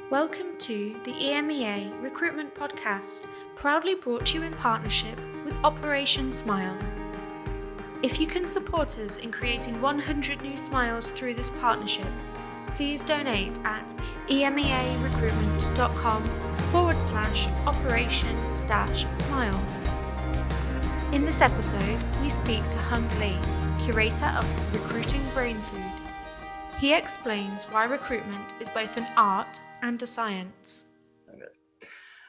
Welcome to the EMEA Recruitment Podcast, proudly brought to you in partnership with Operation Smile. If you can support us in creating 100 new smiles through this partnership, please donate at emearecruitment.com/operation-smile. In this episode, we speak to Hung Lee, Curator of Recruiting Brainfood. He explains why recruitment is both an art and a science.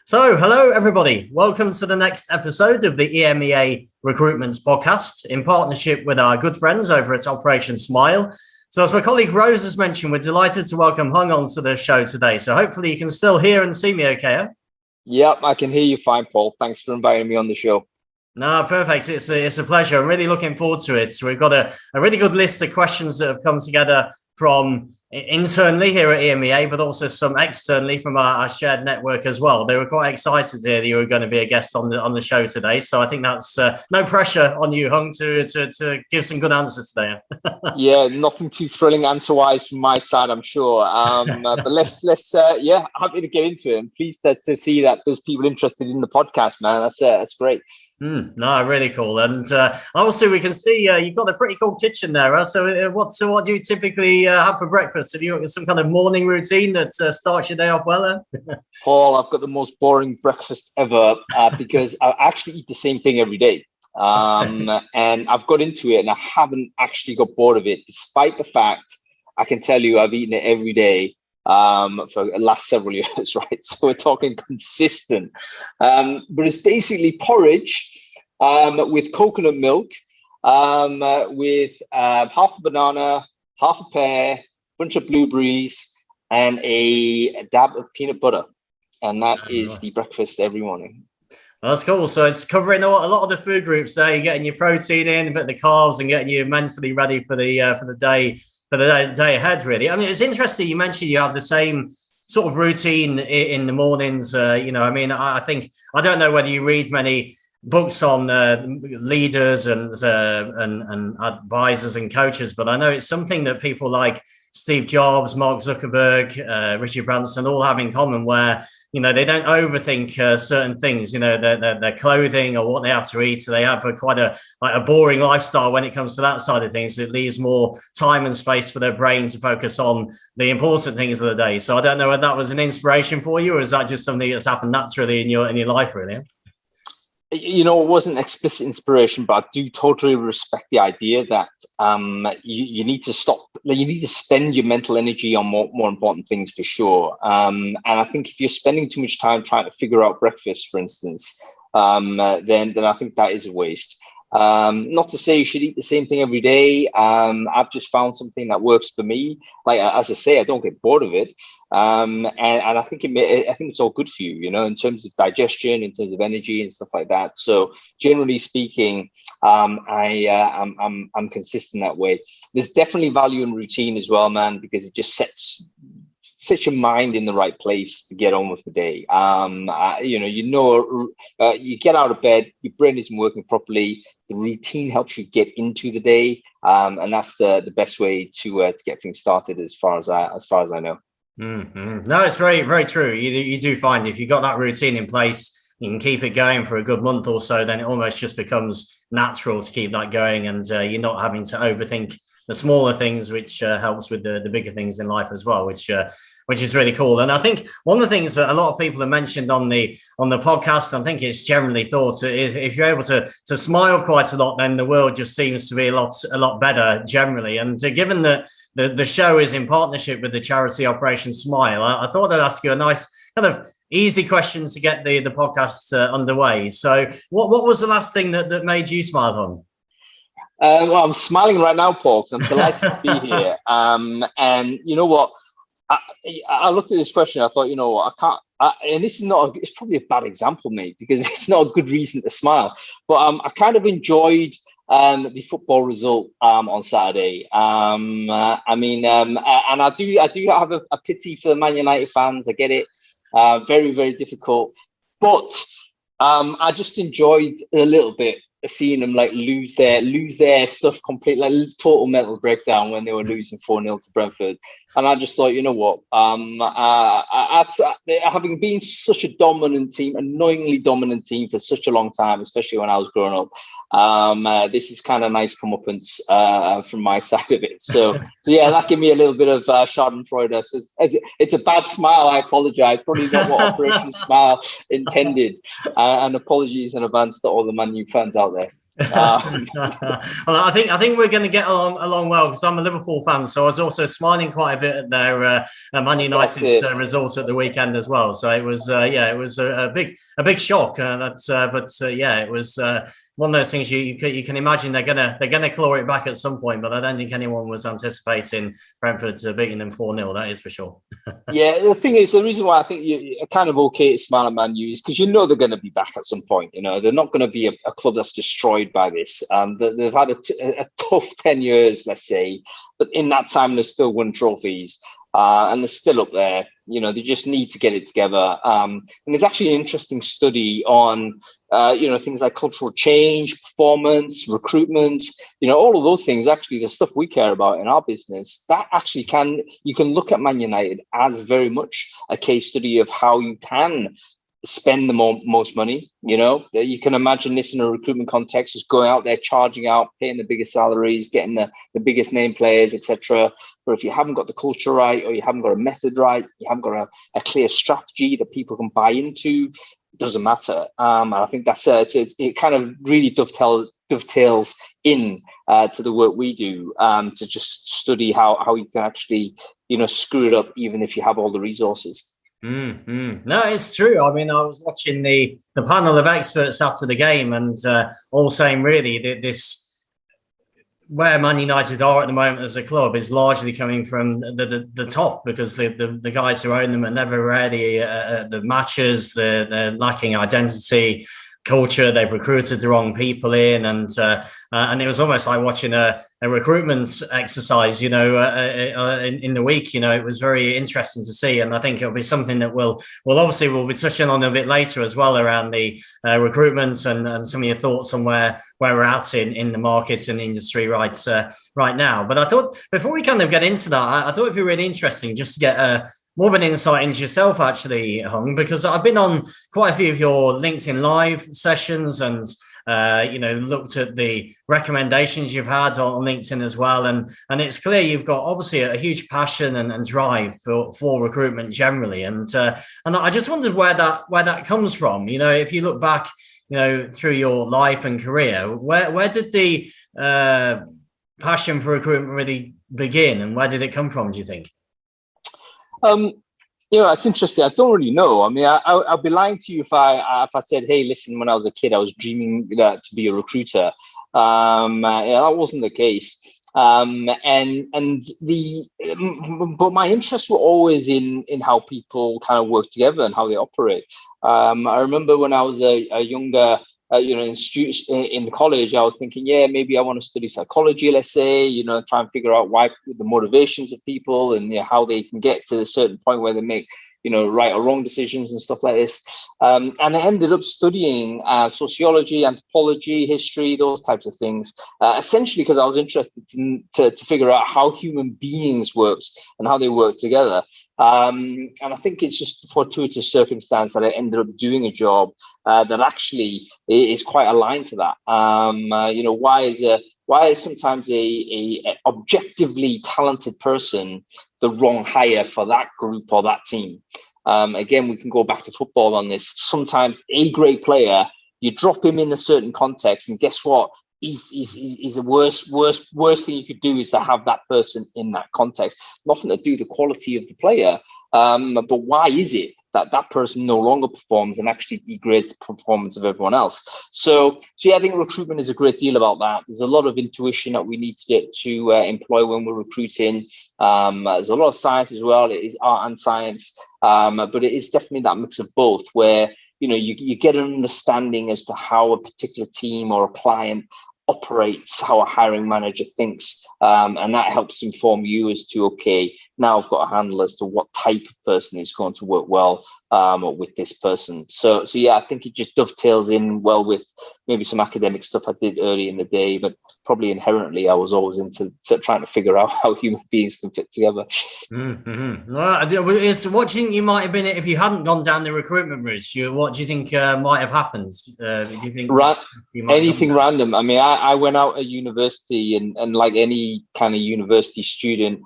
So, hello everybody. Welcome to the next episode of the EMEA Recruitment Podcast in partnership with our good friends over at Operation Smile. So, as my colleague Rose has mentioned, we're delighted to welcome Hung on to the show today. So, hopefully you can still hear and see me okay, huh? Yep, I can hear you fine, Paul. Thanks for inviting me on the show. No, perfect. It's a pleasure. I'm really looking forward to it. So, we've got a really good list of questions that have come together from internally here at EMEA, but also some externally from our shared network as well. They were quite excited to hear that you were going to be a guest on the show today. So I think that's no pressure on you, Hung, to give some good answers today. Yeah, nothing too thrilling answer-wise from my side, I'm sure. But let's happy to get into it. I'm pleased to see that there's people interested in the podcast, man. That's great. No, really cool. And also we can see you've got a pretty cool kitchen there. Huh? So what do you typically have for breakfast? Have you got some kind of morning routine that starts your day off well? Paul, I've got the most boring breakfast ever because I actually eat the same thing every day. And I've got into it and I haven't actually got bored of it, despite the fact I can tell you I've eaten it every day for the last several years, right? So we're talking consistent. But it's basically porridge with coconut milk, with half a banana, half a pear, bunch of blueberries, and a dab of peanut butter. And that is the breakfast every morning. Well, that's cool. So it's covering a lot of the food groups there. You're getting your protein in, a bit of the carbs, and getting you mentally ready for the day ahead, really. I mean, it's interesting. You mentioned you have the same sort of routine in the mornings. I think I don't know whether you read many books on leaders and advisors and coaches, but I know it's something that people like Steve Jobs, Mark Zuckerberg, Richard Branson all have in common, where they don't overthink certain things, their clothing or what they have to eat. They have quite a boring lifestyle when it comes to that side of things. It leaves more time and space for their brain to focus on the important things of the day. So I don't know whether that was an inspiration for you, or is that just something that's happened naturally in your life, really? It wasn't explicit inspiration, but I do totally respect the idea that you need to stop. You need to spend your mental energy on more important things, for sure. And I think if you're spending too much time trying to figure out breakfast, for instance, then I think that is a waste. Not to say you should eat the same thing every day. I've just found something that works for me. Like, as I say, I don't get bored of it. And I think it's all good for you, in terms of digestion, in terms of energy and stuff like that. So generally speaking, I'm consistent that way. There's definitely value in routine as well, man, because it just sets your mind in the right place to get on with the day. You get out of bed, your brain isn't working properly. The routine helps you get into the day, and that's the best way to get things started, as far as I know. Mm-hmm. No, it's very, very true. You do find if you've got that routine in place, you can keep it going for a good month or so, then it almost just becomes natural to keep that going, and you're not having to overthink the smaller things, which helps with the bigger things in life as well, which is really cool. And I think one of the things that a lot of people have mentioned on the podcast, I think it's generally thought, if you're able to smile quite a lot, then the world just seems to be a lot better generally. And given that the show is in partnership with the charity Operation Smile, I thought I'd ask you a nice kind of easy question to get the podcast underway. So what was the last thing that made you smile, Hung? Well, I'm smiling right now, Paul, because I'm delighted to be here. And you know what? I looked at this question. I thought, I can't. And this is it's probably a bad example, mate, because it's not a good reason to smile. But I kind of enjoyed the football result on Saturday. And I do have a pity for the Man United fans. I get it. Very, very difficult. But I just enjoyed a little bit seeing them like lose their stuff completely, like total mental breakdown when they were losing 4-0 to Brentford. And I just thought, you know what, having been such a dominant team, annoyingly dominant team for such a long time, especially when I was growing up, this is kind of nice comeuppance from my side of it. So yeah, that gave me a little bit of Schadenfreude. So it's a bad smile. I apologize. Probably not what Operation Smile intended. And apologies in advance to all the Man U fans out there. Well, I think we're going to get along well, because I'm a Liverpool fan, so I was also smiling quite a bit at their Man United's results at the weekend as well. So it was it was a big shock. It was one of those things you can imagine they're gonna claw it back at some point, but I don't think anyone was anticipating Brentford beating them 4-0. That is for sure. Yeah, the thing is, the reason why I think you're kind of okay to smile at Man U is because you know they're going to be back at some point. You know, they're not going to be a club that's destroyed by this. They've had a tough 10 years, let's say, but in that time they've still won trophies. And they're still up there. You know, they just need to get it together. And there's actually an interesting study on, things like cultural change, performance, recruitment, all of those things, actually the stuff we care about in our business, that actually you can look at Man United as very much a case study of how you can spend the most money. You can imagine this in a recruitment context, just going out there, charging out, paying the biggest salaries, getting the biggest name players, etc. But if you haven't got the culture right, or you haven't got a method right, you haven't got a clear strategy that people can buy into, it doesn't matter. And I think it kind of really dovetails in to the work we do, to just study how you can actually screw it up even if you have all the resources. No, it's true. I mean, I was watching the panel of experts after the game, and all saying really that this, where Man United are at the moment as a club, is largely coming from the top, because the guys who own them are never ready at the matches. They're lacking identity, culture. They've recruited the wrong people in, and it was almost like watching a recruitment exercise, in the week. It was very interesting to see, and I think it'll be something that we'll be touching on a bit later as well, around the recruitment and some of your thoughts on where we're at in the market and the industry right now. But I thought, before we kind of get into that, I thought it'd be really interesting just to get more of an insight into yourself, actually, Hung, because I've been on quite a few of your LinkedIn Live sessions, and looked at the recommendations you've had on LinkedIn as well, and it's clear you've got obviously a huge passion and drive for recruitment generally, and I just wondered where that comes from. If you look back, through your life and career, where did the passion for recruitment really begin, and where did it come from, do you think? It's interesting. I don't really know. I mean, I'll be lying to you if I said, hey, listen, when I was a kid, I was dreaming to be a recruiter. That wasn't the case. But my interests were always in how people kind of work together and how they operate. I remember when I was a younger, in college, I was thinking, maybe I want to study psychology, let's say, try and figure out why the motivations of people, and how they can get to a certain point where they make, right or wrong decisions and stuff like this. And I ended up studying sociology, anthropology, history, those types of things, essentially because I was interested to figure out how human beings works and how they work together. And I think it's just a fortuitous circumstance that I ended up doing a job that actually is quite aligned to that. Why is sometimes a objectively talented person the wrong hire for that group or that team? Again, we can go back to football on this. Sometimes a great player, you drop him in a certain context, and guess what? He's the worst thing you could do is to have that person in that context. Nothing to do with the quality of the player, but why is it that person no longer performs and actually degrades the performance of everyone else? So I think recruitment is a great deal about that. There's a lot of intuition that we need to get to employ when we're recruiting. There's a lot of science as well. It is art and science, but it is definitely that mix of both, where you get an understanding as to how a particular team or a client operates, how a hiring manager thinks, and that helps inform you as to, okay, now I've got a handle as to what type of person is going to work well with this person. So yeah, I think it just dovetails in well with maybe some academic stuff I did early in the day, but probably inherently I was always into trying to figure out how human beings can fit together. Mm-hmm. Well, what do you think you might have been if you hadn't gone down the recruitment route? What do you think might have happened? Do you think anything random? I mean, I went out at university and like any kind of university student,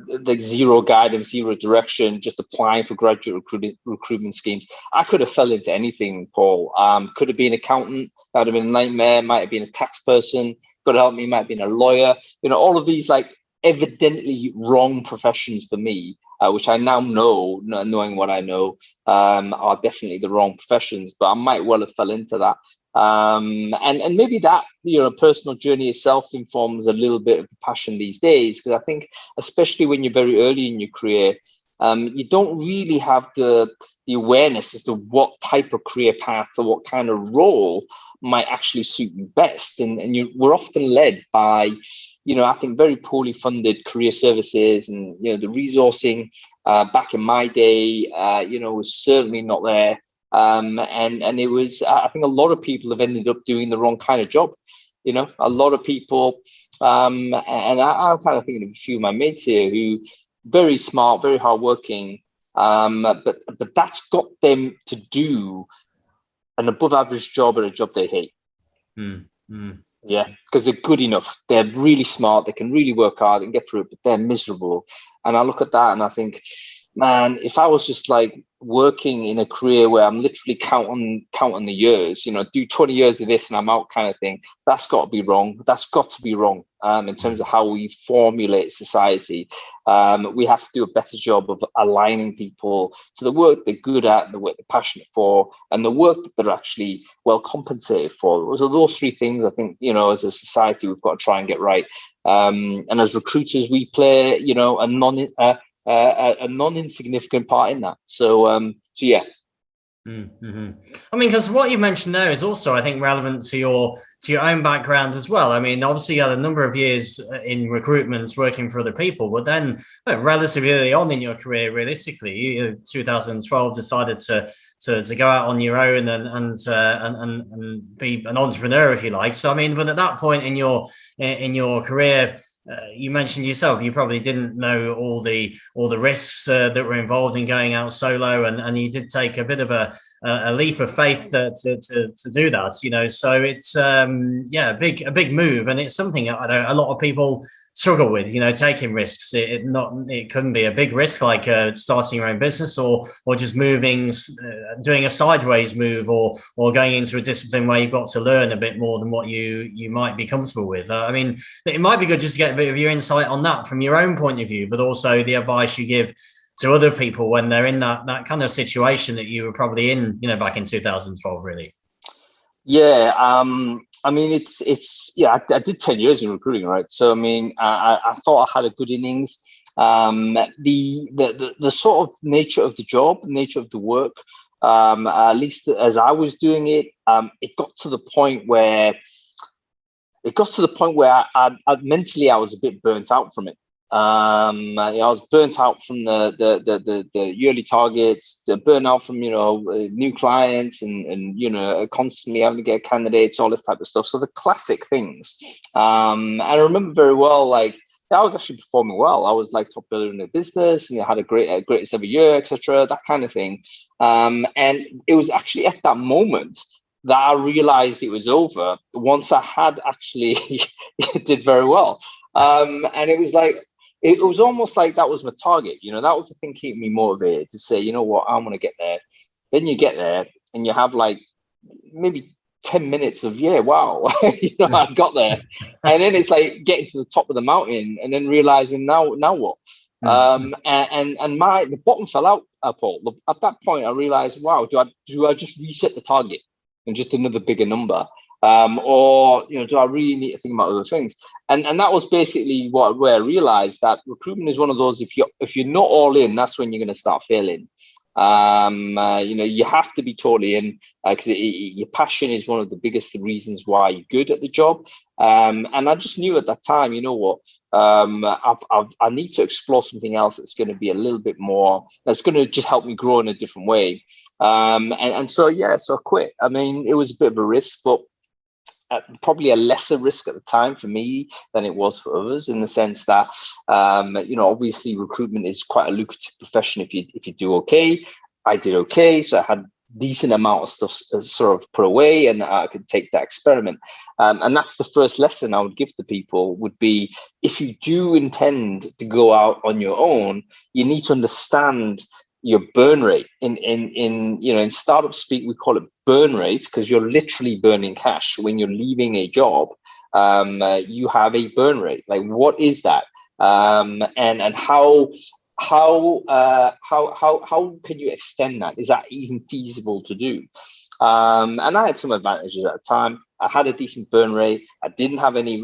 like zero guidance, zero direction, just applying for graduate recruitment schemes. I could have fell into anything, Paul. Could have been an accountant. That would have been a nightmare. Might have been a tax person. Could have helped me. Might have been a lawyer. All of these like evidently wrong professions for me, which I now know, knowing what I know, are definitely the wrong professions. But I might well have fell into that. And maybe that personal journey itself informs a little bit of the passion these days, because I think especially when you're very early in your career, you don't really have the awareness as to what type of career path or what kind of role might actually suit you best, and we're often led by I think very poorly funded career services, and the resourcing back in my day was certainly not there. And it was, I think a lot of people have ended up doing the wrong kind of job. A lot of people, and I'm kind of thinking of a few of my mates here who very smart, very hardworking, but that's got them to do an above average job at a job they hate. Yeah, because they're good enough. They're really smart. They can really work hard and get through it, but they're miserable. And I look at that and I think, man, if I was just like working in a career where I'm literally counting the years, do 20 years of this and I'm out kind of thing, that's got to be wrong. That's got to be wrong in terms of how we formulate society. We have to do a better job of aligning people to the work they're good at, the work they're passionate for, and the work that they're actually well compensated for. So those three things, I think, as a society, we've got to try and get right. And as recruiters, we play, a non-insignificant part in that. So yeah. Mm-hmm. I mean, because what you mentioned there is also, I think, relevant to your own background as well. I mean, obviously, you had a number of years in recruitment working for other people, but then relatively early on in your career, realistically, you 2012 decided to go out on your own and be an entrepreneur, if you like. So, I mean, but at that point in your career, you mentioned yourself, you probably didn't know all the risks that were involved in going out solo, and you did take a bit of a leap of faith to do that, so it's a big move, and it's something a lot of people struggle with, taking risks. It couldn't be a big risk like starting your own business or just moving, doing a sideways move or going into a discipline where you've got to learn a bit more than what you might be comfortable with. I mean, it might be good just to get a bit of your insight on that from your own point of view, but also the advice you give to other people when they're in that kind of situation that you were probably in, back in 2012, really. Yeah, I mean, it's I did 10 years in recruiting, right? So I mean, I thought I had a good innings. The sort of nature of the job, nature of the work, at least as I was doing it, it got to the point where I mentally I was a bit burnt out from it. I was burnt out from the yearly targets, the burnout from new clients and constantly having to get candidates, all this type of stuff. So the classic things. And I remember very well, like I was actually performing well. I was like top biller in the business, and I had a greatest ever year, etc. That kind of thing. And it was actually at that moment that I realized it was over once I had actually did very well. And it was like, it was almost like that was my target. That was the thing keeping me motivated to say, you know what, I want to get there. Then you get there and you have like maybe 10 minutes of, yeah, wow, I got there. And then it's like getting to the top of the mountain and then realizing now what? And the bottom fell out, Paul. At that point, I realized, wow, do I just reset the target and just another bigger number? Or do I really need to think about other things? And that was basically where I realized that recruitment is one of those, if you're not all in, that's when you're going to start failing. You have to be totally in, because your passion is one of the biggest reasons why you're good at the job. And I just knew at that time, you know what, I need to explore something else that's going to be a little bit more, that's going to just help me grow in a different way. So I quit. I mean, it was a bit of a risk, but probably a lesser risk at the time for me than it was for others, in the sense that obviously recruitment is quite a lucrative profession if you do okay. I did okay, so I had decent amount of stuff sort of put away, and I could take that experiment. And that's the first lesson I would give to people, would be, if you do intend to go out on your own, you need to understand your burn rate. In startup speak, we call it burn rate, because you're literally burning cash when you're leaving a job. You have a burn rate. Like, what is that? And how can you extend that? Is that even feasible to do? And I had some advantages at the time. I had a decent burn rate. I didn't have any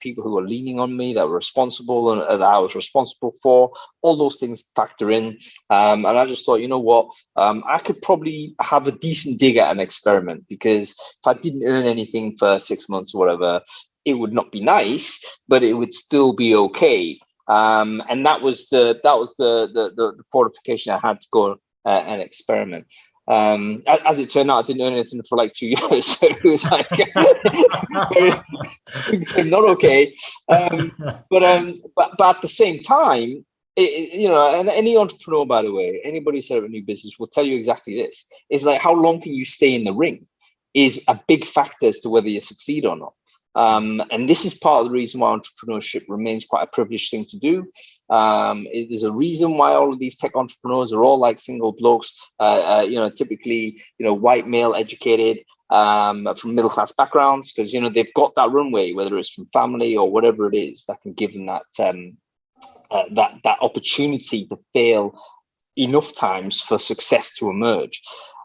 people who were leaning on me, that were responsible, and that I was responsible for. All those things factor in. And I just thought, you know what, I could probably have a decent dig at an experiment, because if I didn't earn anything for 6 months or whatever, it would not be nice, but it would still be okay. And that was the fortification I had to go and experiment. As it turned out, I didn't earn anything for like 2 years, so it was like not okay. But at the same time, and any entrepreneur, by the way, anybody set up a new business will tell you exactly this. It's like, how long can you stay in the ring is a big factor as to whether you succeed or not. And this is part of the reason why entrepreneurship remains quite a privileged thing to do. There's a reason why all of these tech entrepreneurs are all like single blokes, typically, white male educated, from middle class backgrounds, because they've got that runway, whether it's from family or whatever it is, that can give them that that opportunity to fail enough times for success to emerge.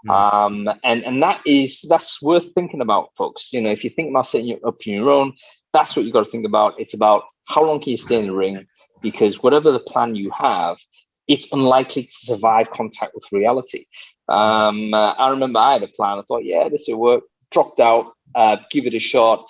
And that's worth thinking about, folks. If you think about setting up on your own, that's what you got to think about. It's about how long can you stay in the ring, because whatever the plan you have, it's unlikely to survive contact with reality. I remember I had a plan. I thought, yeah, this will work. Dropped out, give it a shot.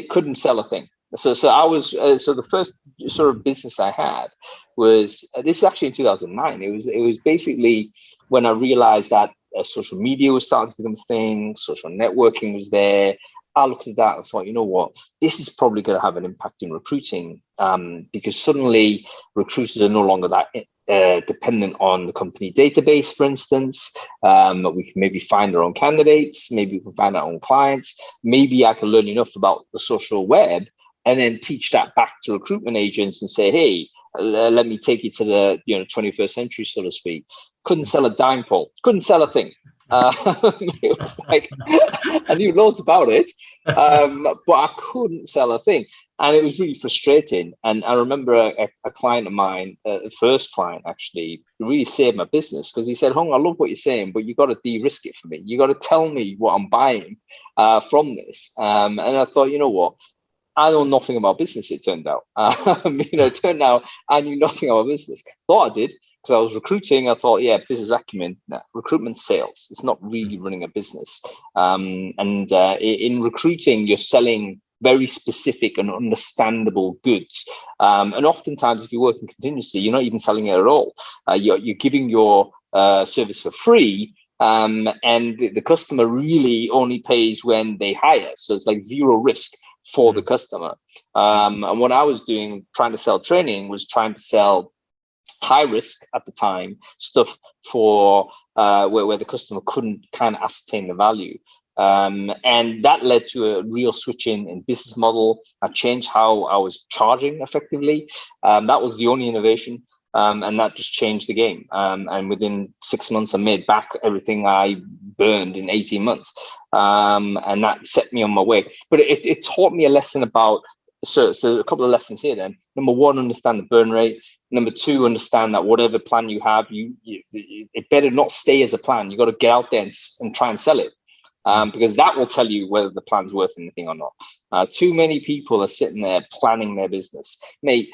Couldn't sell a thing. So I was the first sort of business I had was this is actually in 2009. It was basically when I realized that social media was starting to become a thing, social networking was there. I looked at that and thought, you know what, this is probably going to have an impact in recruiting, because suddenly recruiters are no longer that dependent on the company database, for instance. We can maybe find our own candidates, maybe we can find our own clients. Maybe I can learn enough about the social web and then teach that back to recruitment agents and say, hey, let me take you to the 21st century, so to speak. Couldn't sell a dime, Paul. Couldn't sell a thing. It was like, I knew loads about it, but I couldn't sell a thing. And it was really frustrating. And I remember a client of mine, the first client actually, really saved my business, because he said, Hung, I love what you're saying, but you got to de-risk it for me. You got to tell me what I'm buying from this. And I thought, you know what? I know nothing about business, it turned out. It turned out I knew nothing about business. Thought I did, because I was recruiting. I thought, yeah, business acumen. Nah, recruitment sales. It's not really running a business. In recruiting, you're selling very specific and understandable goods. And oftentimes, if you're working continuously, you're not even selling it at all. You're giving your service for free. And the customer really only pays when they hire. So it's like zero risk for the customer. And what I was doing, trying to sell training, was trying to sell high risk at the time stuff for where the customer couldn't kind of ascertain the value. And that led to a real switch in business model. I changed how I was charging effectively. That was the only innovation. And that just changed the game. And within 6 months, I made back everything I burned in 18 months. And that set me on my way. But it taught me a lesson about, so a couple of lessons here then. Number one, understand the burn rate. Number two, understand that whatever plan you have, it better not stay as a plan. You got to get out there and try and sell it. Because that will tell you whether the plan's worth anything or not. Too many people are sitting there planning their business. Mate,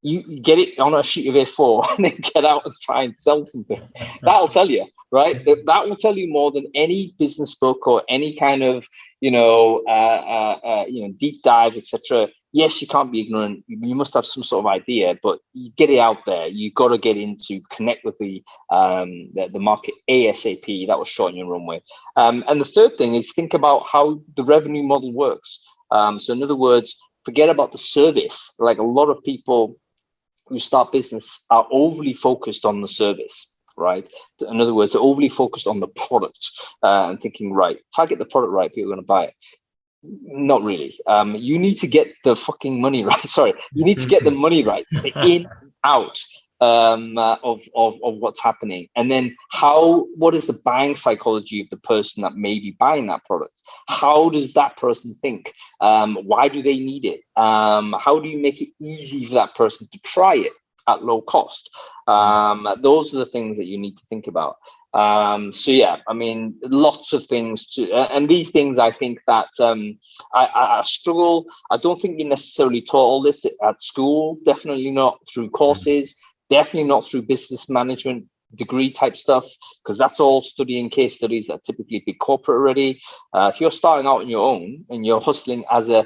you get it on a sheet of A4 and then get out and try and sell something. That'll tell you, right? That will tell you more than any business book or any kind of, deep dives, etc. Yes, you can't be ignorant. You must have some sort of idea, but you get it out there. You got to get into connect with the market ASAP. That will shorten your runway. And the third thing is think about how the revenue model works. So in other words, forget about the service. Like a lot of people who start business are overly focused on the service, right? In other words, they're overly focused on the product and thinking, right, if I get the product right, people are going to buy it. Not really. You need to get the fucking money right. Sorry, you need to get the money right, the in, out of what's happening, and then what is the buying psychology of the person that may be buying that product? How does that person think? Why do they need it? How do you make it easy for that person to try it at low cost? Those are the things that you need to think about. So yeah, I mean, lots of things and these things I think that I struggle. I don't think you necessarily taught all this at school, definitely not through courses, definitely not through business management degree type stuff, because that's all studying case studies that typically be corporate already. If you're starting out on your own and you're hustling as a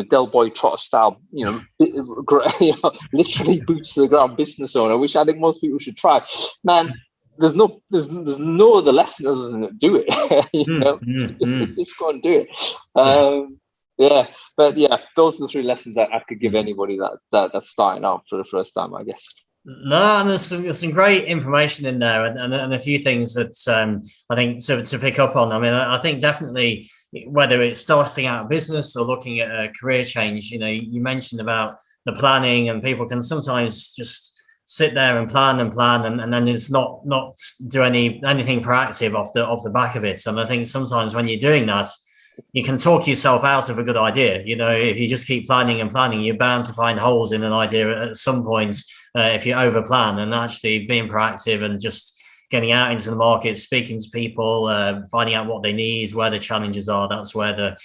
Del Boy Trotter style, literally boots to the ground business owner, which I think most people should try, man. There's no other lesson other than do it. Just go and do it. Those are the three lessons that I could give anybody that's starting out for the first time, I guess. No, and there's some great information in there, and a few things that I think to pick up on. I mean, I think definitely whether it's starting out a business or looking at a career change, you mentioned about the planning, and people can sometimes just sit there and plan and then just not do anything proactive off the back of it. And I think sometimes when you're doing that, you can talk yourself out of a good idea. If you just keep planning and planning, you're bound to find holes in an idea at some point if you over plan. And actually being proactive and just getting out into the market, speaking to people, finding out what they need, where the challenges are, that's where the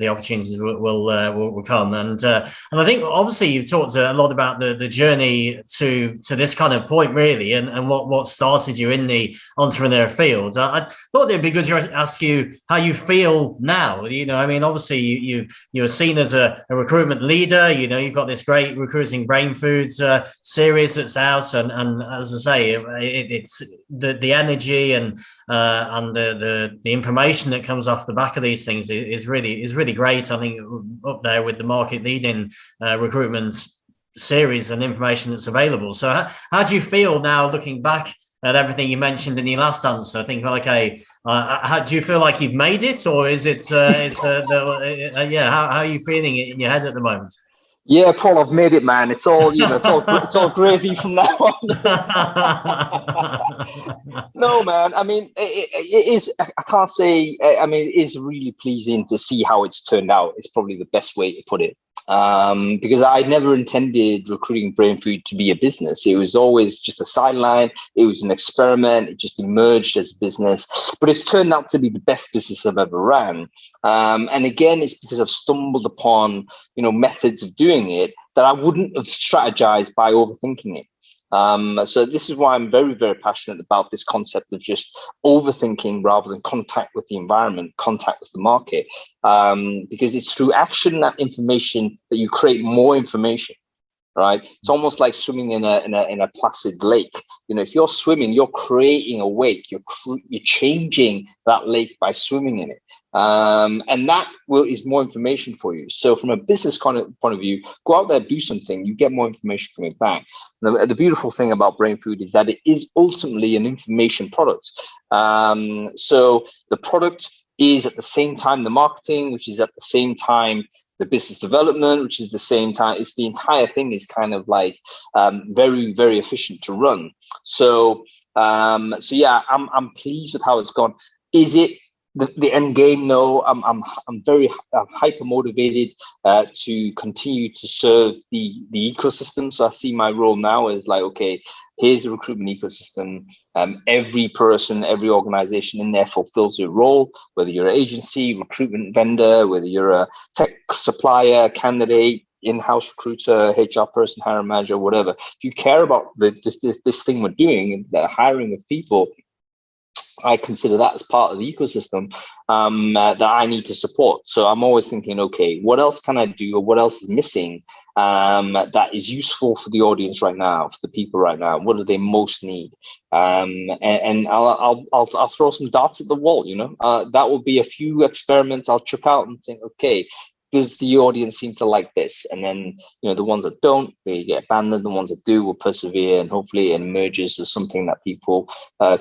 opportunities will come. And I think obviously you've talked a lot about the journey to this kind of point, really, and what started you in the entrepreneur field. I thought it'd be good to ask you how you feel now. I mean, obviously you're seen as a recruitment leader. You've got this great Recruiting Brainfood series that's out, and as I say, it's the energy and the information that comes off the back of these things is really great. I think up there with the market leading recruitment series and information that's available. So how do you feel now looking back at everything you mentioned in your last answer? I think, okay, how do you feel like you've made it, or is it how are you feeling it in your head at the moment? Yeah, Paul, I've made it, man. It's all, it's all gravy from now on. No, man. I mean, it is, I can't say, I mean, it is really pleasing to see how it's turned out. It's probably the best way to put it. Because I never intended Recruiting Brainfood to be a business. It was always just a sideline. It was an experiment. It just emerged as a business, but it's turned out to be the best business I've ever ran. And again, it's because I've stumbled upon, methods of doing it that I wouldn't have strategized by overthinking it. So this is why I'm very, very passionate about this concept of just overthinking rather than contact with the environment, contact with the market, because it's through action, that information, that you create more information. Right, it's almost like swimming in a placid lake. If you're swimming, you're creating a wake. You're changing that lake by swimming in it, and that is more information for you. So, from a business point of view, go out there, do something. You get more information coming back. The beautiful thing about Brainfood is that it is ultimately an information product. So the product is at the same time the marketing, which is at the same time the business development, which is the same time. It's the entire thing is kind of like very, very efficient to run. So yeah, I'm pleased with how it's gone. Is it the end game? No, I'm very hyper motivated to continue to serve the ecosystem. So I see my role now as like, okay, here's a recruitment ecosystem. Every person, every organization in there fulfills their role, whether you're an agency, recruitment vendor, whether you're a tech supplier, candidate, in-house recruiter, HR person, hiring manager, whatever, if you care about this thing we're doing, the hiring of people, I consider that as part of the ecosystem that I need to support. So I'm always thinking, okay, what else can I do, or what else is missing that is useful for the audience right now, for the people right now? What do they most need? And I'll throw some darts at the wall. That will be a few experiments I'll chuck out and think, okay, does the audience seem to like this? And then, the ones that don't, they get abandoned. The ones that do will persevere, and hopefully it emerges as something that people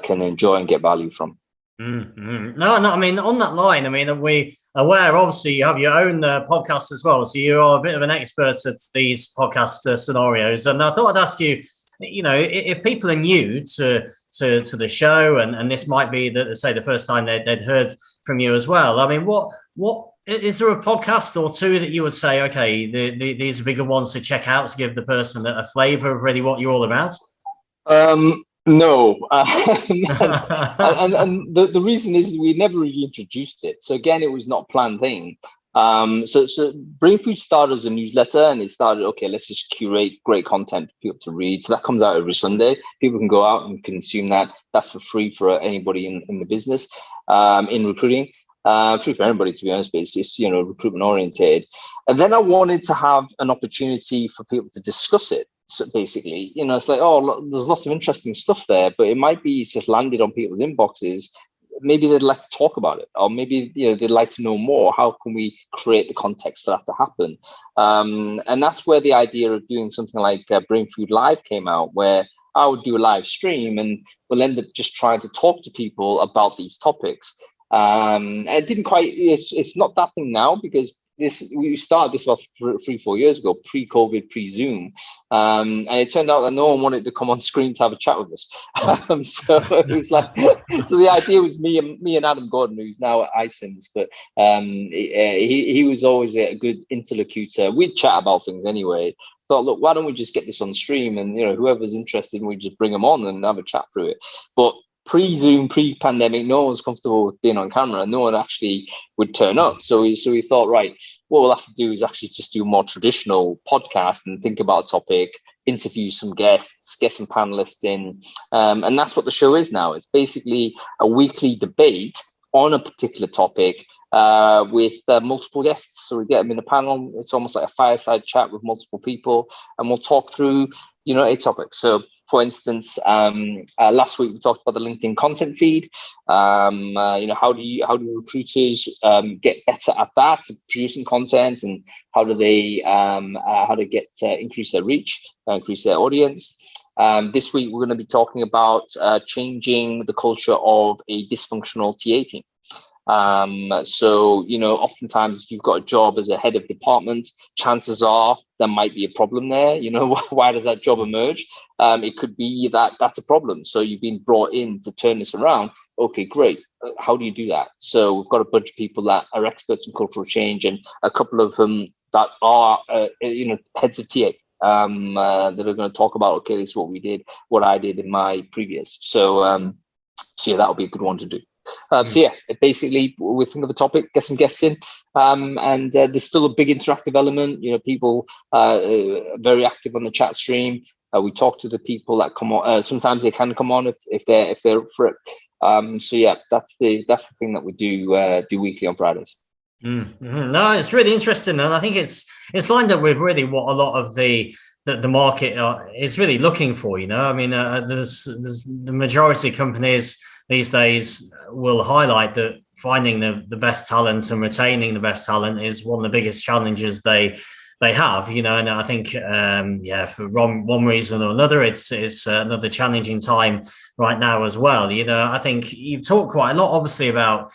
can enjoy and get value from. Mm-hmm. No, I mean, on that line, I mean, we aware, obviously, you have your own podcast as well. So you are a bit of an expert at these podcast scenarios. And I thought I'd ask you, if people are new to the show, and this might be the first time they'd heard from you as well. I mean, what is there a podcast or two that you would say, okay, these are bigger ones to check out to give the person a flavor of really what you're all about? No, and the reason is we never really introduced it. So again, it was not a planned thing. So Brainfood started as a newsletter, and it started, okay, let's just curate great content for people to read. So that comes out every Sunday. People can go out and consume that. That's for free for anybody in the business, in recruiting. Free for anybody, to be honest, but it's recruitment oriented. And then I wanted to have an opportunity for people to discuss it. So basically, it's like, oh, there's lots of interesting stuff there, but it might be it's just landed on people's inboxes. Maybe they'd like to talk about it, or maybe they'd like to know more. How can we create the context for that to happen? And that's where the idea of doing something like Brainfood Live came out, where I would do a live stream, and we'll end up just trying to talk to people about these topics. And it didn't quite. It's not that thing now, because we started this about 3-4 years ago, pre-COVID, pre-Zoom, and it turned out that no one wanted to come on screen to have a chat with us. So it was like, so the idea was me and Adam Gordon, who's now at iSIMS, but he was always a good interlocutor. We'd chat about things anyway. Thought, look, why don't we just get this on stream, and whoever's interested, we just bring them on and have a chat through it. But pre-Zoom, pre-pandemic, no one was comfortable with being on camera. No one actually would turn up. So we thought, right, what we'll have to do is actually just do a more traditional podcast and think about a topic, interview some guests, get some panelists in. And that's what the show is now. It's basically a weekly debate on a particular topic with multiple guests. So we get them in a panel. It's almost like a fireside chat with multiple people, and we'll talk through, a topic. So, for instance, last week we talked about the LinkedIn content feed. How do recruiters get better at that, producing content, and how do they get increase their reach, increase their audience? This week we're going to be talking about changing the culture of a dysfunctional TA team. So oftentimes if you've got a job as a head of department, chances are there might be a problem there. Why does that job emerge? It could be that that's a problem. So you've been brought in to turn this around. Okay, great. How do you do that? So we've got a bunch of people that are experts in cultural change, and a couple of them that are heads of TA that are going to talk about, okay, this is what I did in my previous. So yeah, that'll be a good one to do. So yeah, basically we think of a topic, get some guests in, and there's still a big interactive element. People very active on the chat stream. We talk to the people that come on. Sometimes they can come on if they're up for it. So yeah, that's the thing that we do weekly on Fridays. Mm-hmm. No, it's really interesting, and I think it's lined up with really what a lot of the market is really looking for. I mean, there's the majority of companies these days will highlight that finding the best talent and retaining the best talent is one of the biggest challenges they have, and I think for one reason or another, it's another challenging time right now as well. I think you've talked quite a lot obviously about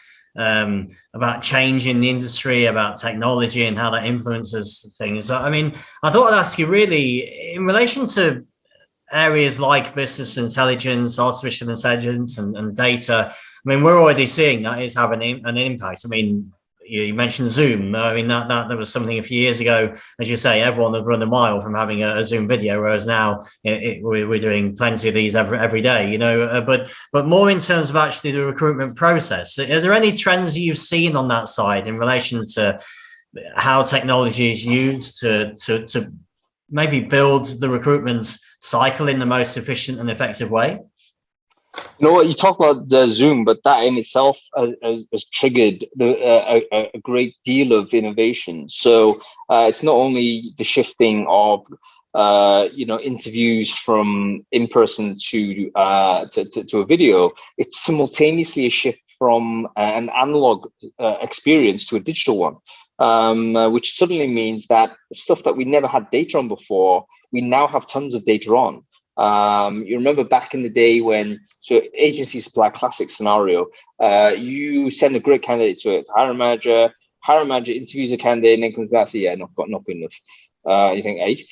change in the industry, about technology and how that influences things. I mean, I thought I'd ask you really in relation to areas like business intelligence, artificial intelligence, and data. I mean, we're already seeing that is having an impact. I mean, you mentioned Zoom. I mean, that was something a few years ago, as you say, everyone would run a mile from having a Zoom video, whereas now we're doing plenty of these every day, but more in terms of actually the recruitment process. Are there any trends you've seen on that side in relation to how technology is used to maybe build the recruitment cycle in the most efficient and effective way? You know what, you talk about the Zoom, but that in itself has triggered a great deal of innovation. So it's not only the shifting of interviews from in person to a video. It's simultaneously a shift from an analog experience to a digital one, which suddenly means that stuff that we never had data on before, we now have tons of data on. You remember back in the day when, so agency supply classic scenario, you send a great candidate to a hiring manager interviews a candidate and then comes back and says, yeah, not good enough. You think, hey,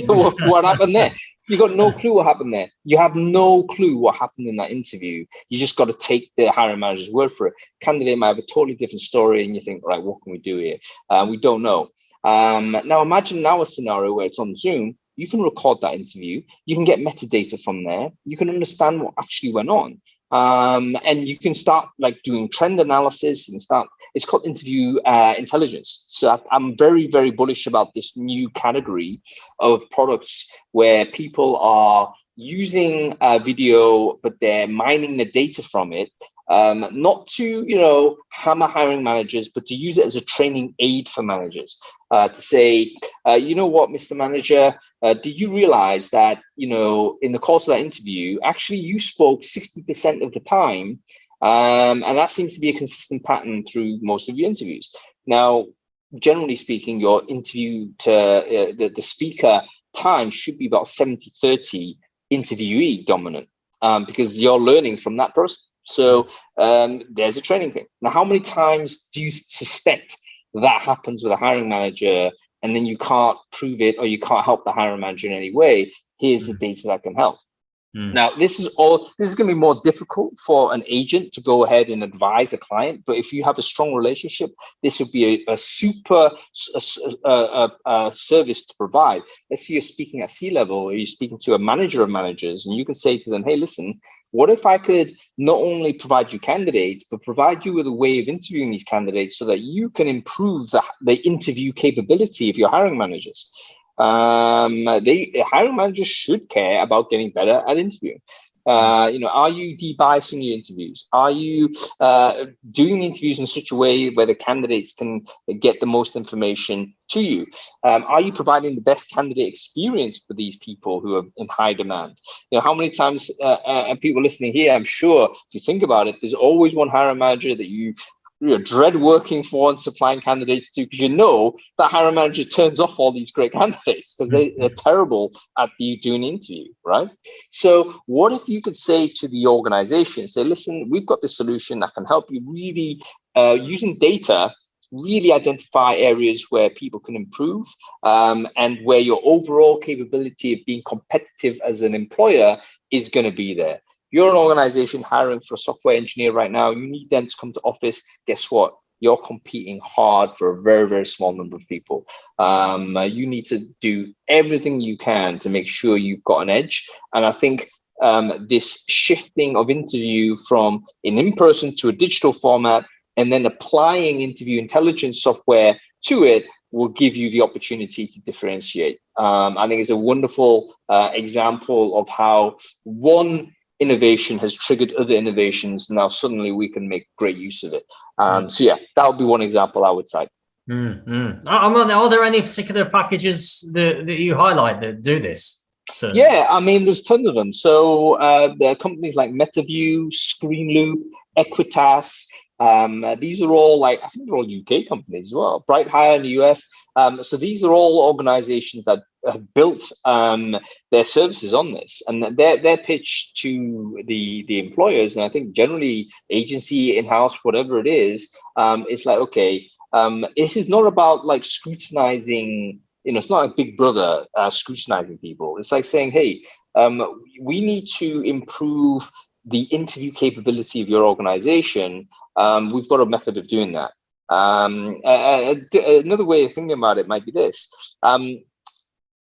what happened there? You got no clue what happened there. You have no clue what happened in that interview. You just got to take the hiring manager's word for it. Candidate might have a totally different story, and you think, right, what can we do here? We don't know. Now imagine now a scenario where it's on Zoom. You can record that interview. You can get metadata from there. You can understand what actually went on. And you can start like doing trend analysis and start, it's called interview intelligence. So I'm very, very bullish about this new category of products where people are using video, but they're mining the data from it. Not to, hammer hiring managers, but to use it as a training aid for managers. To say, you know what, Mr. Manager, did you realize that, in the course of that interview, actually you spoke 60% of the time, and that seems to be a consistent pattern through most of your interviews. Now, generally speaking, your interview to the speaker time should be about 70-30 interviewee dominant, because you're learning from that person. So there's a training thing. Now, how many times do you suspect that happens with a hiring manager and then you can't prove it or you can't help the hiring manager in any way? Here's the data that can help. Now, this is going to be more difficult for an agent to go ahead and advise a client. But if you have a strong relationship, this would be a super service to provide. Let's say you're speaking at C-level, or you're speaking to a manager of managers, and you can say to them, hey, listen, what if I could not only provide you candidates, but provide you with a way of interviewing these candidates so that you can improve the interview capability of your hiring managers? Hiring managers should care about getting better at interviewing. Are you debiasing your interviews? Are you doing interviews in such a way where the candidates can get the most information to you? Are you providing the best candidate experience for these people who are in high demand? How many times, and people listening here, I'm sure if you think about it, there's always one hiring manager that you dread working for and supplying candidates to, because that hiring manager turns off all these great candidates because they're terrible at doing an interview, right? So what if you could say to the organization, say, listen, we've got this solution that can help you really, using data, really identify areas where people can improve, and where your overall capability of being competitive as an employer is going to be there. You're an organization hiring for a software engineer right now. You need them to come to office. Guess what? You're competing hard for a very, very small number of people. You need to do everything you can to make sure you've got an edge. And I think this shifting of interview from an in-person to a digital format and then applying interview intelligence software to it will give you the opportunity to differentiate. I think it's a wonderful example of how one innovation has triggered other innovations. Now suddenly we can make great use of it. So yeah, that would be one example I would cite. Are there any particular packages that you highlight that do this? So yeah, I mean, there's tons of them. So there are companies like MetaView, ScreenLoop, Equitas. These are all I think they're all UK companies as well. BrightHire in the US. So these are all organizations that have built their services on this, and their pitch to the employers, and I think generally agency, in-house, whatever it is, it's like, okay, this is not about like scrutinizing. It's not like Big Brother scrutinizing people. It's like saying, hey, we need to improve the interview capability of your organization. We've got a method of doing that. Another way of thinking about it might be this.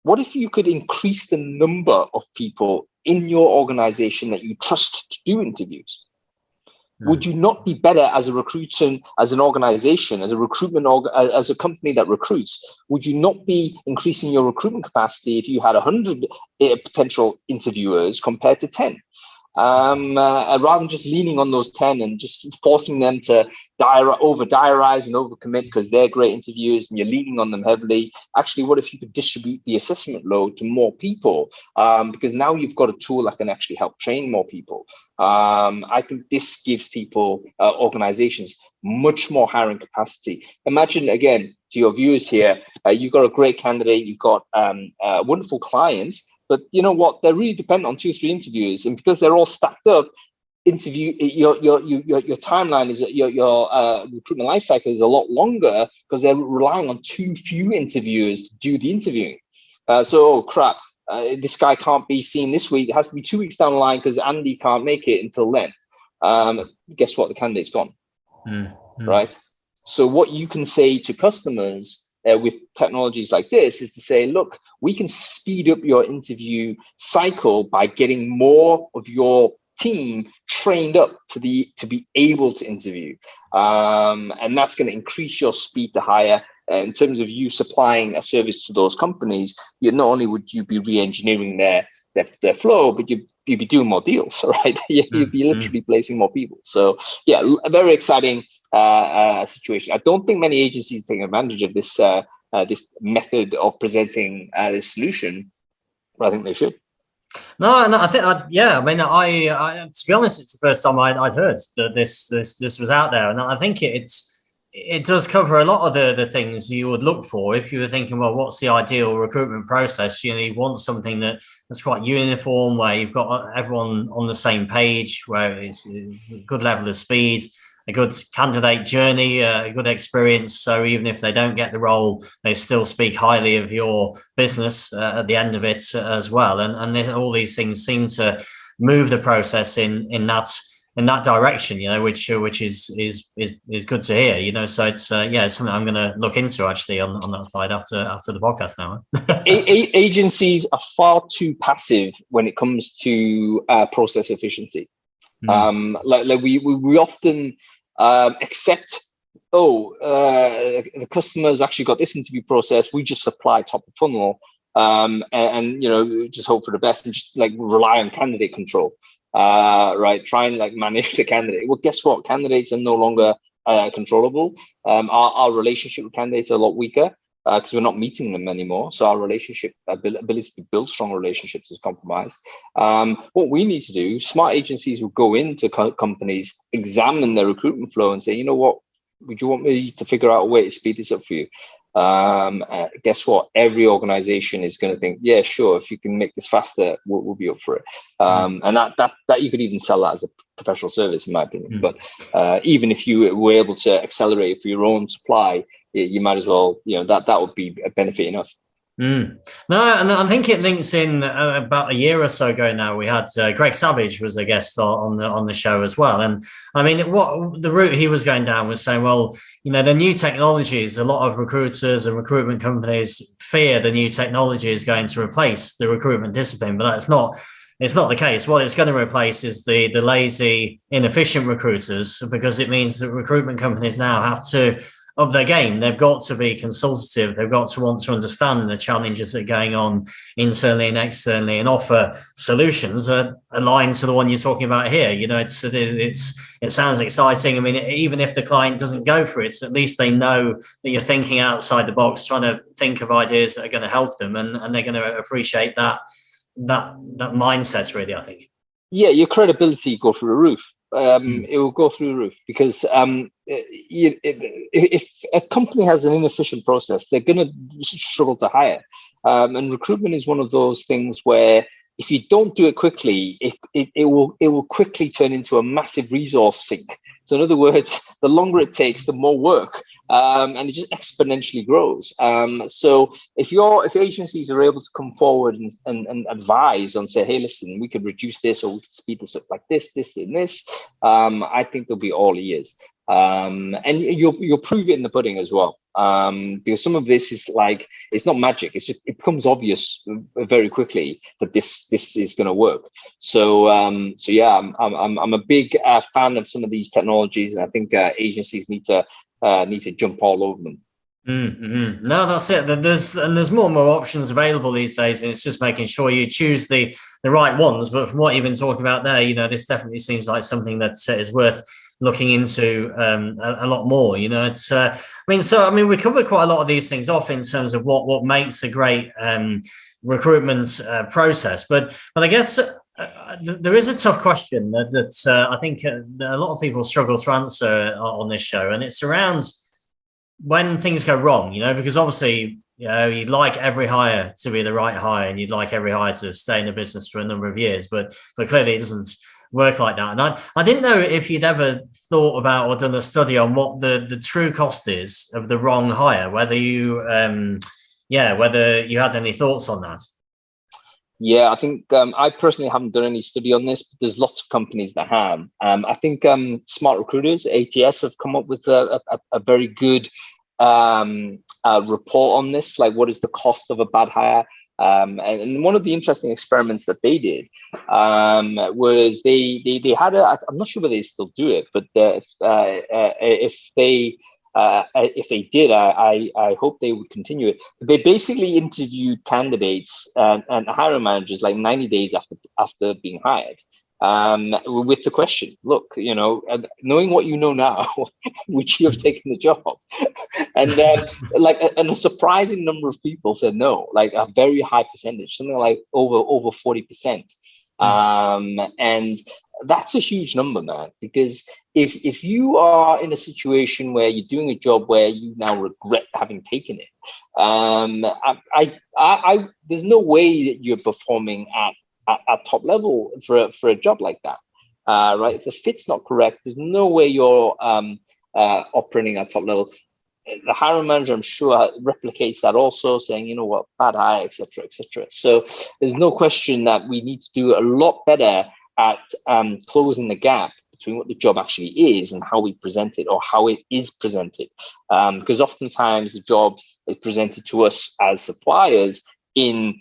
What if you could increase the number of people in your organization that you trust to do interviews? Would you not be better as a recruiting, as an organization, as a as a company that recruits? Would you not be increasing your recruitment capacity if you had 100 potential interviewers compared to 10? Rather than just leaning on those 10 and just forcing them to over diarize and overcommit because they're great interviewers and you're leaning on them heavily. Actually, what if you could distribute the assessment load to more people? Because now you've got a tool that can actually help train more people. I think this gives people, organizations, much more hiring capacity. Imagine, again, to your viewers here, you've got a great candidate, you've got wonderful clients, but you know what? They're really dependent on 2 or 3 interviews, and because they're all stacked up, your timeline is your recruitment life cycle is a lot longer because they're relying on too few interviewers to do the interviewing. So, oh crap, this guy can't be seen this week. It has to be 2 weeks down the line because Andy can't make it until then. Guess what? The candidate's gone. Right? So what you can say to customers with technologies like this is to say, look, we can speed up your interview cycle by getting more of your team trained up to be able to interview. And that's going to increase your speed to hire. In terms of you supplying a service to those companies, not only would you be re-engineering their flow, but you'd be doing more deals, right? You'd be literally placing more people. So yeah, a very exciting situation. I don't think many agencies take advantage of this this method of presenting this solution, but I think they should. No, I think, I to be honest, it's the first time I'd heard that this was out there, and I think it does cover a lot of the things you would look for if you were thinking, well, what's the ideal recruitment process? You want something that's quite uniform, where you've got everyone on the same page, where it's a good level of speed, a good candidate journey, a good experience. So even if they don't get the role, they still speak highly of your business at the end of it as well. And all these things seem to move the process in that direction, which is good to hear, so it's it's something I'm going to look into actually on that side after the podcast now. Agencies are far too passive when it comes to process efficiency. Like we often accept, the customer's actually got this interview process, we just supply top of funnel, and just hope for the best and just like rely on candidate control. Right, try and like manage the candidate. Well, guess what? Candidates are no longer controllable. Our relationship with candidates are a lot weaker because we're not meeting them anymore. So our relationship ability to build strong relationships is compromised. What we need to do, smart agencies will go into companies, examine their recruitment flow and say, you know what, would you want me to figure out a way to speed this up for you? Guess what? Every organization is going to think, yeah, sure, if you can make this faster, we'll be up for it. And that you could even sell that as a professional service, in my opinion. But even if you were able to accelerate it for your own supply, you might as well, that would be a benefit enough. No, and I think it links in about a year or so ago now. We had Greg Savage was a guest on the show as well, and I mean, what the route he was going down was saying, well, the new technologies. A lot of recruiters and recruitment companies fear the new technology is going to replace the recruitment discipline, but that's not. It's not the case. What it's going to replace is the lazy, inefficient recruiters, because it means that recruitment companies now have to up their game. They've got to be consultative. They've got to want to understand the challenges that are going on internally and externally and offer solutions aligned to the one you're talking about here. It sounds exciting. I mean, even if the client doesn't go for it, at least they know that you're thinking outside the box, trying to think of ideas that are going to help them, and they're going to appreciate that mindset, really, I think. Yeah, your credibility go through the roof. It will go through the roof because if a company has an inefficient process, they're going to struggle to hire. And recruitment is one of those things where if you don't do it quickly, it will quickly turn into a massive resource sink. So in other words, the longer it takes, the more work, and it just exponentially grows. So if agencies are able to come forward and advise and say, hey, listen, we could reduce this or we could speed this up like this, and this, I think they'll be all ears. And you'll prove it in the pudding as well, because some of this is like, it's not magic. It's just, it becomes obvious very quickly that this is going to work. So yeah, I'm a big fan of some of these technologies, and I think agencies need to jump all over them. Mm-hmm. No, that's it. There's more and more options available these days, and it's just making sure you choose the right ones. But from what you've been talking about there, this definitely seems like something that is worth looking into a lot more. It's we cover quite a lot of these things off in terms of what makes a great recruitment process. But I guess there is a tough question that I think a lot of people struggle to answer on this show, and it's around when things go wrong, because obviously, you'd like every hire to be the right hire, and you'd like every hire to stay in the business for a number of years, but clearly it doesn't work like that. And I didn't know if you'd ever thought about or done a study on what the true cost is of the wrong hire, whether you had any thoughts on that. Yeah, I think I personally haven't done any study on this, but there's lots of companies that have. I think Smart Recruiters, ATS, have come up with a very good report on this, like what is the cost of a bad hire. And one of the interesting experiments that they did was they had I'm not sure whether they still do it, but if they did, I hope they would continue it. They basically interviewed candidates and hiring managers like 90 days after being hired, with the question, look, knowing what you know now, would you have taken the job? And and a surprising number of people said no, like a very high percentage, something like over 40%. And that's a huge number, man, because if you are in a situation where you're doing a job where you now regret having taken it, there's no way that you're performing at top level for a job like that, right? If the fit's not correct, there's no way you're operating at top level. The hiring manager, I'm sure, replicates that also, saying, bad hire, etc., etc. So there's no question that we need to do a lot better at closing the gap between what the job actually is and how we present it, or how it is presented. Because oftentimes the job is presented to us as suppliers in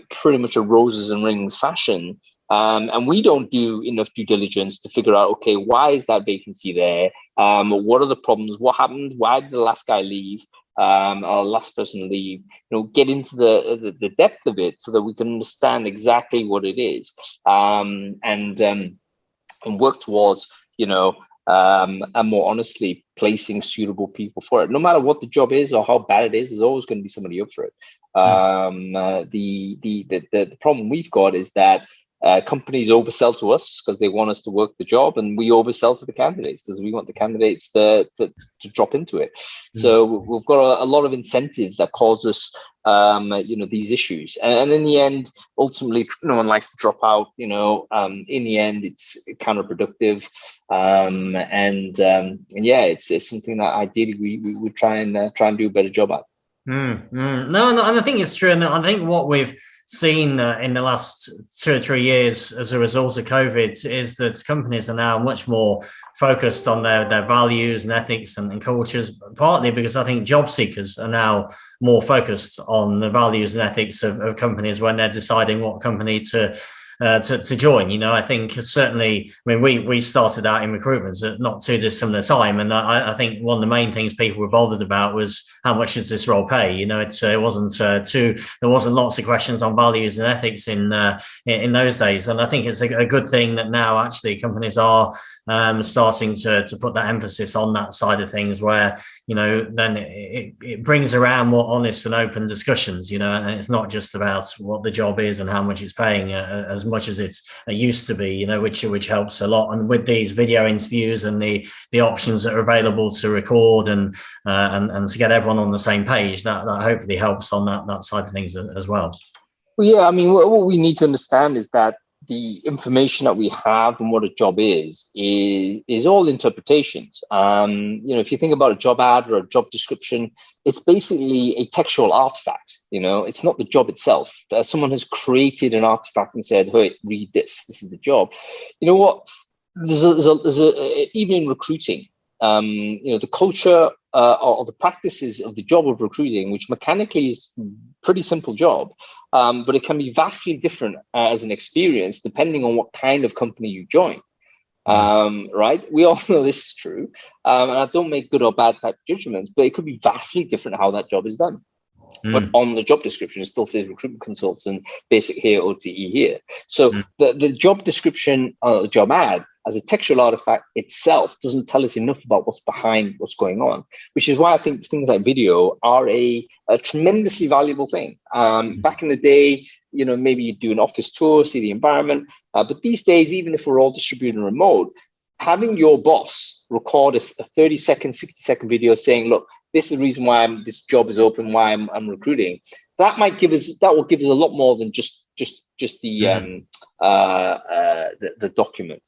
pretty much a roses and rings fashion. And we don't do enough due diligence to figure out, okay, why is that vacancy there? What are the problems? What happened? Why did the last guy leave? Or last person leave? Get into the depth of it so that we can understand exactly what it is, and work towards, and more honestly placing suitable people for it. No matter what the job is or how bad it is, there's always going to be somebody up for it. The problem we've got is that companies oversell to us because they want us to work the job, and we oversell to the candidates because we want the candidates to drop into it. So we've got a lot of incentives that cause us, these issues. And in the end, ultimately, no one likes to drop out. In the end, it's counterproductive. And yeah, it's something that ideally we would try and do a better job at. No, and I think it's true. And I think what we've seen in the last 2 or 3 years as a result of COVID is that companies are now much more focused on their values and ethics and cultures, partly because I think job seekers are now more focused on the values and ethics of companies when they're deciding what company to join. I think certainly, we started out in recruitment at not too dissimilar time, and I think one of the main things people were bothered about was how much does this role pay. It wasn't there wasn't lots of questions on values and ethics in those days, and I think it's a good thing that now actually companies are starting to put that emphasis on that side of things, where then it brings around more honest and open discussions, and it's not just about what the job is and how much it's paying as much as it used to be, which helps a lot. And with these video interviews and the options that are available to record and to get everyone on the same page, that hopefully helps on that side of things as well. Well, yeah, what we need to understand is that the information that we have and what a job is all interpretations. If you think about a job ad or a job description, it's basically a textual artifact. It's not the job itself. Someone has created an artifact and said, "Hey, read this. This is the job." You know what? There's even in recruiting, the culture or the practices of the job of recruiting, which mechanically is a pretty simple job, but it can be vastly different as an experience depending on what kind of company you join. Right? We all know this is true, and I don't make good or bad type judgments, but it could be vastly different how that job is done. But on the job description, it still says recruitment consultant, basic here, OTE here. So the job description, the job ad, as a textual artifact itself doesn't tell us enough about what's behind what's going on, which is why I think things like video are a tremendously valuable thing. Back in the day, maybe you do an office tour, see the environment. But these days, even if we're all distributed and remote, having your boss record a 30-second, 60-second video saying, look, this is the reason why this job is open, why I'm recruiting. That will give us a lot more than just the document.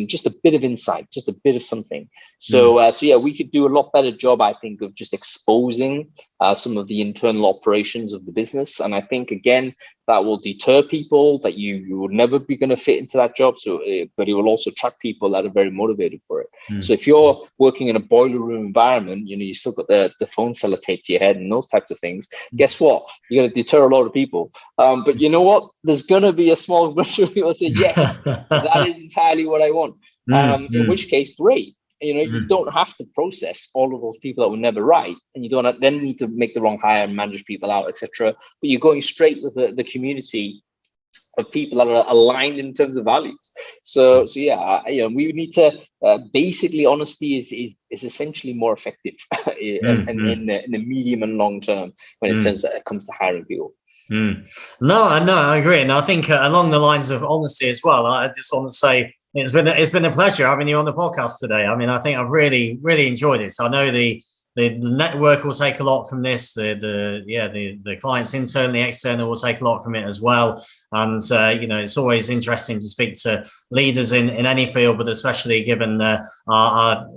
Just a bit of insight, just a bit of something. So yeah, we could do a lot better job, I think, of just exposing some of the internal operations of the business. And I think, again, that will deter people that you would never be going to fit into that job. So, but it will also attract people that are very motivated for it. So if you're working in a boiler room environment, you still got the phone sellotape to your head and those types of things. Guess what? You're going to deter a lot of people. But you know what? There's going to be a small bunch of people that say, yes, that is entirely what I want. In which case, great. You don't have to process all of those people that were never right, and you don't then need to make the wrong hire and manage people out, etc. But you're going straight with the community of people that are aligned in terms of values. So yeah, we need to basically honesty is essentially more effective in the medium and long term when it comes to hiring people. No, I agree, and I think along the lines of honesty as well. I just want to say it's been a pleasure having you on the podcast today. I mean, I think I've really enjoyed it. I know the network will take a lot from this. The clients internally, external will take a lot from it as well. And it's always interesting to speak to leaders in any field, but especially given our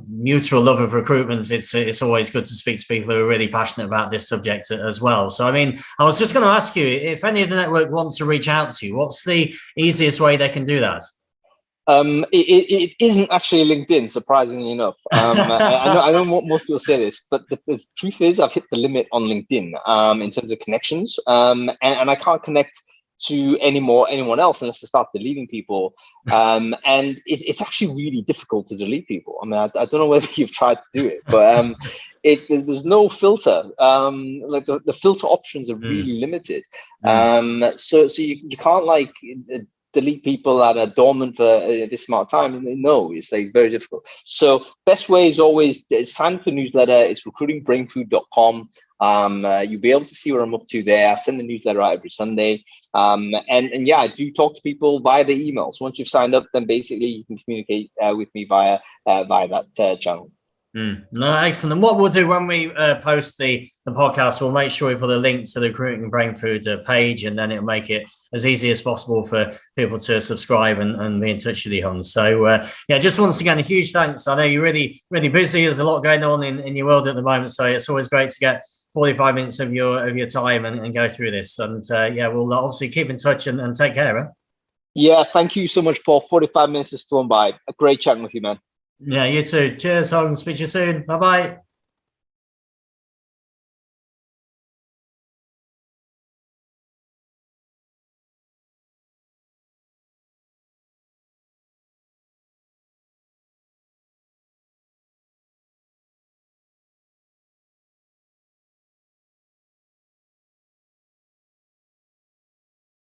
mutual love of recruitment, it's always good to speak to people who are really passionate about this subject as well. So, I mean, I was just going to ask you, if any of the network wants to reach out to you, what's the easiest way they can do that? It isn't actually LinkedIn, surprisingly enough. I know most people say this, but the truth is I've hit the limit on LinkedIn in terms of connections, and I can't connect to anyone else unless I start deleting people. And it's actually really difficult to delete people. I mean, I don't know whether you've tried to do it, but there's no filter. Like the filter options are really limited. So you can't delete people that are dormant for this amount of time. No, it's very difficult. So best way is always sign up for the newsletter. It's recruitingbrainfood.com. You'll be able to see what I'm up to there. I send the newsletter out every Sunday. And yeah, I do talk to people via the emails. Once you've signed up, then basically you can communicate with me via that channel. No, excellent. And what we'll do when we post the podcast, we'll make sure we put a link to the Recruiting Brainfood page, and then it'll make it as easy as possible for people to subscribe and be in touch with you, Hans. So yeah, just once again, a huge thanks. I know you're really busy. There's a lot going on in your world at the moment, so it's always great to get 45 minutes of your time and go through this. And yeah, we'll obviously keep in touch and take care. Huh? Yeah, thank you so much, Paul. 45 minutes has flown by. A great chatting with you, man. Yeah, you too. Cheers, Hans. Speak to you soon. Bye-bye.